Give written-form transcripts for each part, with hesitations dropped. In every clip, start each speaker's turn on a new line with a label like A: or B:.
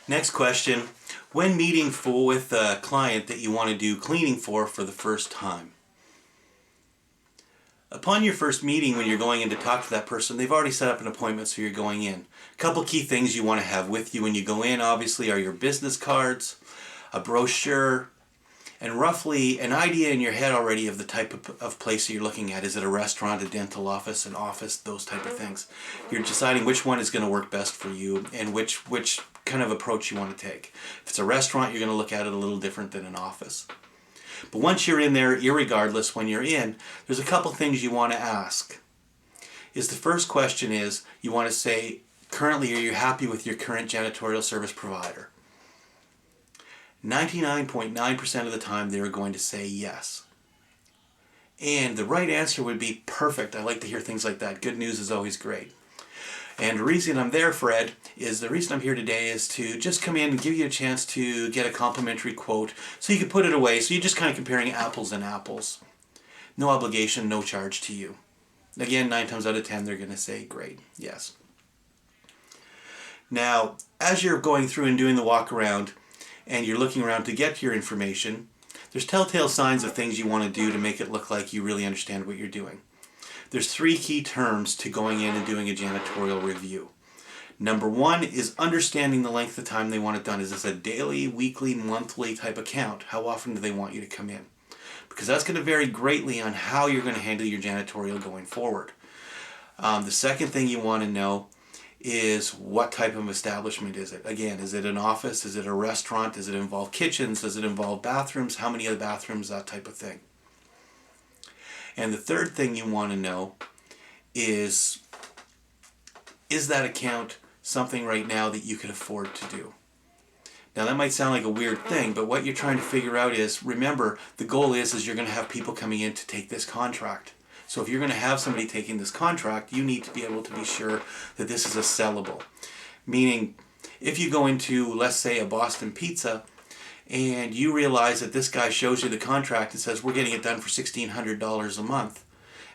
A: Next question. When meeting with a client that you want to do cleaning for the first time. Upon your first meeting, when you're going in to talk to that person, they've already set up an appointment, so you're going in. A couple key things you want to have with you when you go in, obviously, are your business cards, a brochure, and roughly an idea in your head already of the type of place that you're looking at. Is it a restaurant, a dental office, an office, those type of things. You're deciding which one is going to work best for you and which kind of approach you want to take. If it's a restaurant, you're going to look at it a little different than an office. But once you're in there, irregardless, when you're in, there's a couple things you want to ask. The first question is, you want to say, currently, are you happy with your current janitorial service provider? 99.9% of the time, they're going to say yes. And the right answer would be perfect. I like to hear things like that. Good news is always great. And the reason I'm there, Fred, is the reason I'm here today is to just come in and give you a chance to get a complimentary quote so you can put it away. So you're just kind of comparing apples and apples. No obligation, no charge to you. Again, 9 times out of 10, they're going to say, great, yes. Now, as you're going through and doing the walk around and you're looking around to get your information, there's telltale signs of things you want to do to make it look like you really understand what you're doing. There's 3 key terms to going in and doing a janitorial review. Number 1 is understanding the length of time they want it done. Is this a daily, weekly, monthly type account? How often do they want you to come in? Because that's going to vary greatly on how you're going to handle your janitorial going forward. The second thing you want to know is what type of establishment is it? Again, is it an office? Is it a restaurant? Does it involve kitchens? Does it involve bathrooms? How many of the bathrooms? That type of thing. And the third thing you want to know is that account something right now that you can afford to do? Now that might sound like a weird thing, but what you're trying to figure out is, remember, the goal is you're going to have people coming in to take this contract. So if you're going to have somebody taking this contract, you need to be able to be sure that this is a sellable. Meaning, if you go into, let's say, a Boston Pizza, and you realize that this guy shows you the contract and says, we're getting it done for $1,600 a month,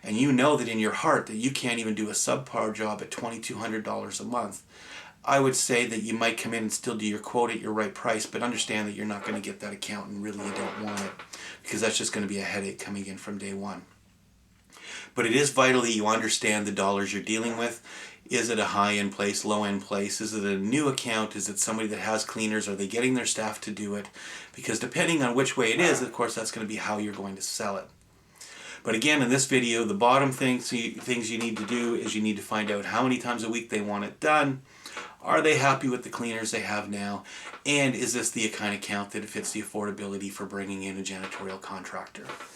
A: and you know that in your heart that you can't even do a subpar job at $2,200 a month, I would say that you might come in and still do your quote at your right price, but understand that you're not going to get that account and really you don't want it, because that's just going to be a headache coming in from day one. But it is vital that you understand the dollars you're dealing with. Is it a high-end place, low-end place? Is it a new account? Is it somebody that has cleaners? Are they getting their staff to do it? Because depending on which way it is, of course, that's going to be how you're going to sell it. But again, in this video, the bottom things you need to do is you need to find out how many times a week they want it done. Are they happy with the cleaners they have now? And is this the kind of account that fits the affordability for bringing in a janitorial contractor?